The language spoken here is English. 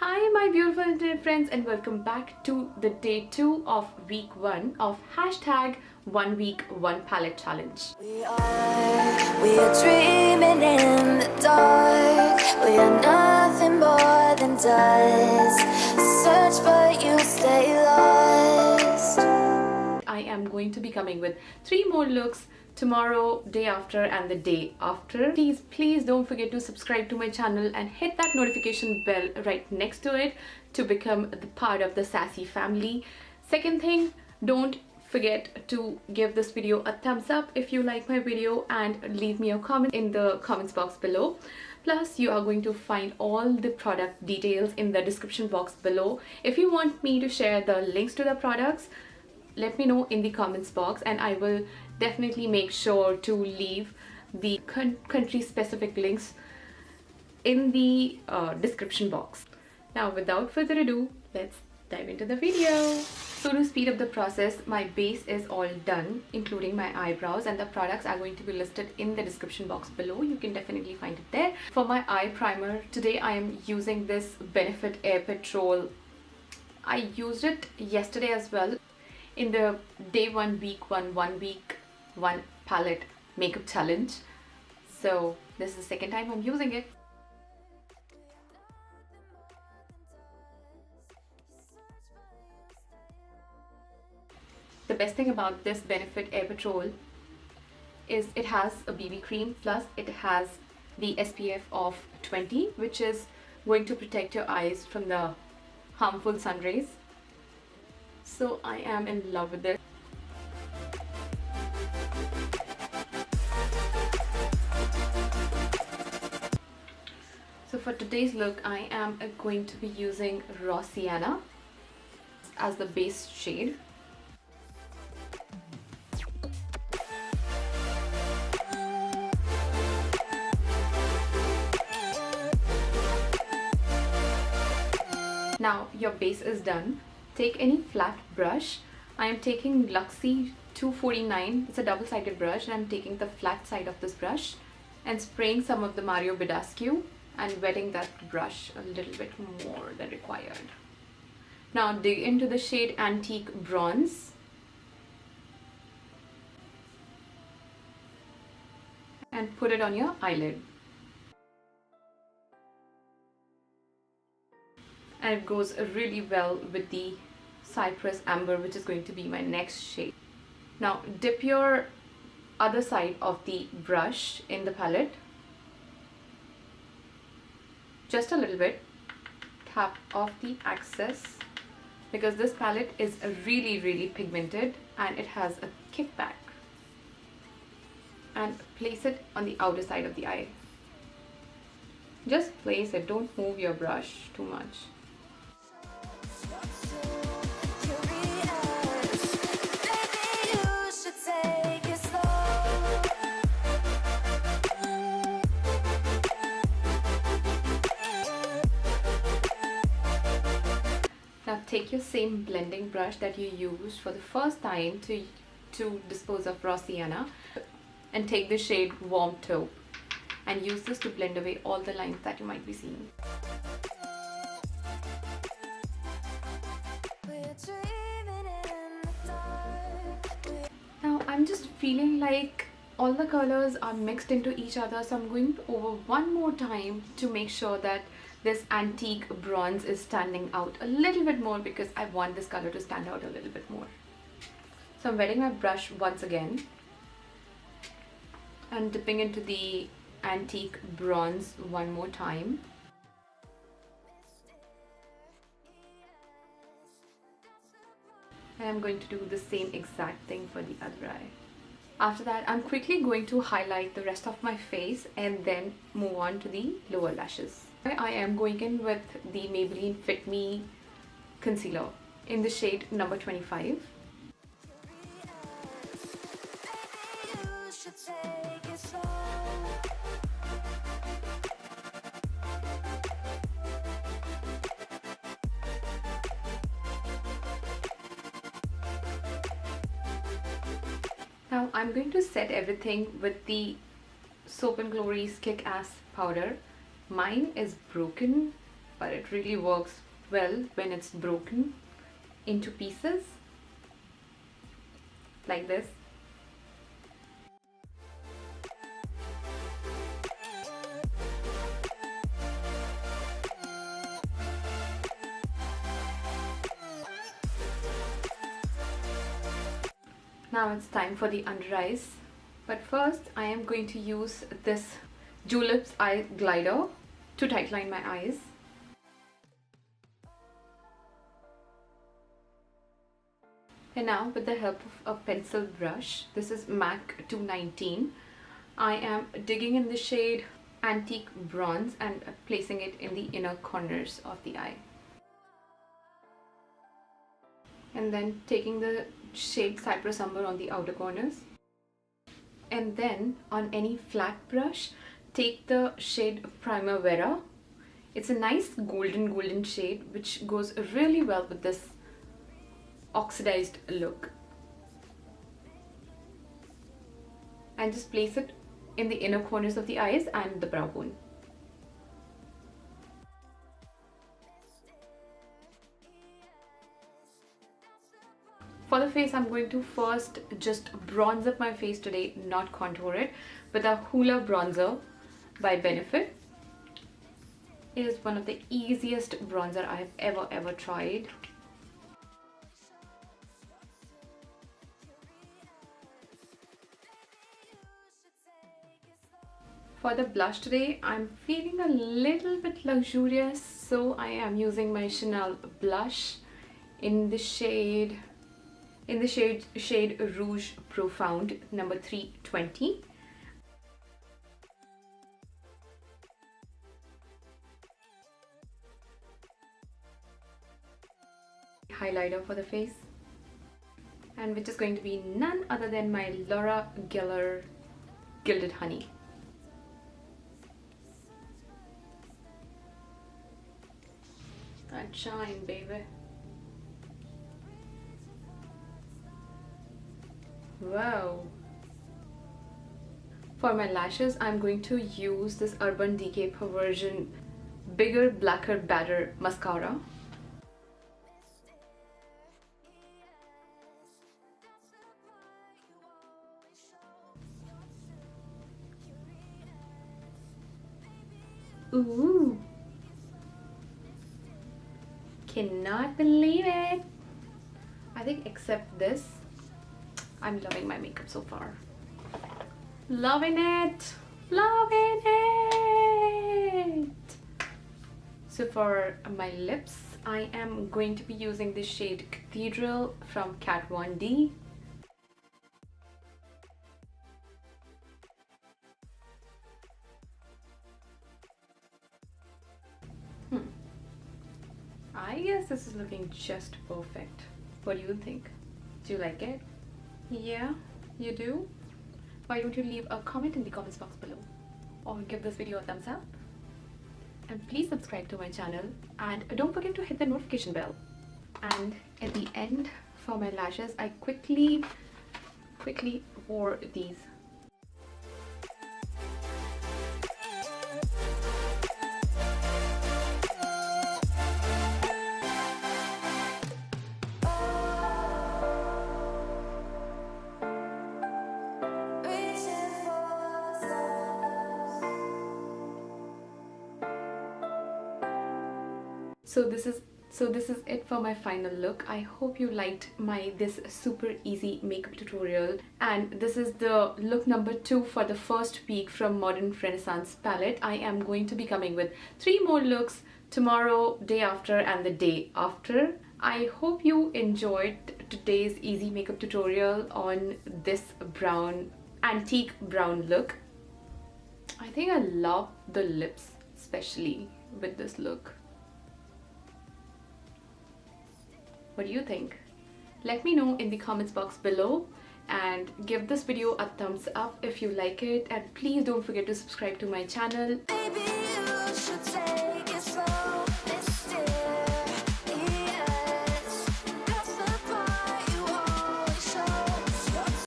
Hi my beautiful internet friends, and welcome back to the day 2 of week 1 of hashtag 1 week 1 palette challenge. We are dreaming in the dark. We are nothing more than dust. Search but you stay lost. I am going to be coming with 3 more looks tomorrow, day after and the day after. Please don't forget to subscribe to my channel and hit that notification bell right next to it to become the part of the sassy family. Second thing, don't forget to give this video a thumbs up if you like my video and leave me a comment in the comments box below. Plus, you are going to find all the product details in the description box below. If you want me to share the links to the products, let me know in the comments box and I will definitely make sure to leave the country specific links in the description box. Now without further ado, let's dive into the video. So to speed up the process, my base is all done, including my eyebrows, and the products are going to be listed in the description box below. You can definitely find it there. For my eye primer, today I am using this Benefit Air Patrol. I used it yesterday as well in the day 1 week 1 week 1 palette makeup challenge. So this is the second time I'm using it. The best thing about this Benefit Air Patrol is it has a BB cream, plus it has the SPF of 20, which is going to protect your eyes from the harmful sun rays. So I am in love with it. So for today's look, I am going to be using Raw Sienna as the base shade. Now your base is done. Take any flat brush. I am taking Lexie 249. It's a double-sided brush, and I'm taking the flat side of this brush and spraying some of the Mario Badescu and wetting that brush a little bit more than required. Now dig into the shade Antique Bronze and put it on your eyelid. And it goes really well with the Cypress Amber, which is going to be my next shade. Now dip your other side of the brush in the palette, just a little bit. Tap off the excess because this palette is really pigmented and it has a kickback, and place it on the outer side of the eye. Just place it, don't move your brush too much. Now take your same blending brush that you used for the first time to dispose of Raw Sienna and take the shade Warm Taupe and use this to blend away all the lines that you might be seeing. Now I'm just feeling like all the colors are mixed into each other, so I'm going over one more time to make sure that this Antique Bronze is standing out a little bit more, because I want this color to stand out a little bit more. So I'm wetting my brush once again and dipping into the Antique Bronze one more time. And I'm going to do the same exact thing for the other eye. After that, I'm quickly going to highlight the rest of my face and then move on to the lower lashes. I am going in with the Maybelline Fit Me concealer in the shade number 25. Now I'm going to set everything with the Soap & Glory's Kick Ass powder. Mine is broken but it really works well when it's broken into pieces like this. Now it's time for the under eyes, but first I am going to use this Julep Eye Glider to tightline my eyes. And now, with the help of a pencil brush, this is MAC 219, I am digging in the shade Antique Bronze and placing it in the inner corners of the eye. And then taking the shade Cypress Umber on the outer corners. And then on any flat brush, take the shade Primavera. It's a nice golden shade which goes really well with this oxidized look. And just place it in the inner corners of the eyes and the brow bone. For the face, I'm going to first just bronze up my face today, not contour it, with a Hoola bronzer by Benefit. It is one of the easiest bronzer I have ever tried. For the blush today, I'm feeling a little bit luxurious, so I am using my Chanel blush in the shade Rouge Profound number 320. Highlighter for the face, and which is going to be none other than my Laura Geller Gilded Honey. That shine, baby. Wow. For my lashes, I'm going to use this Urban Decay Perversion Bigger, Blacker, Badder mascara. Ooh. Cannot believe it. I think except this, I'm loving my makeup so far. Loving it! Loving it! So for my lips, I am going to be using the shade Cathedral from Kat Von D. I guess this is looking just perfect. What do you think? Do you like it? Yeah, you do? Why don't you leave a comment in the comments box below, or give this video a thumbs up, and please subscribe to my channel, and don't forget to hit the notification bell. And at the end, for my lashes, I quickly wore these. So this is it for my final look. I hope you liked this super easy makeup tutorial, and this is the look number 2 for the first week from Modern Renaissance palette. I am going to be coming with 3 more looks tomorrow, day after, and the day after. I hope you enjoyed today's easy makeup tutorial on this antique brown look. I think I love the lips, especially with this look. What do you think? Let me know in the comments box below, and give this video a thumbs up if you like it, and please don't forget to subscribe to my channel. Maybe you should say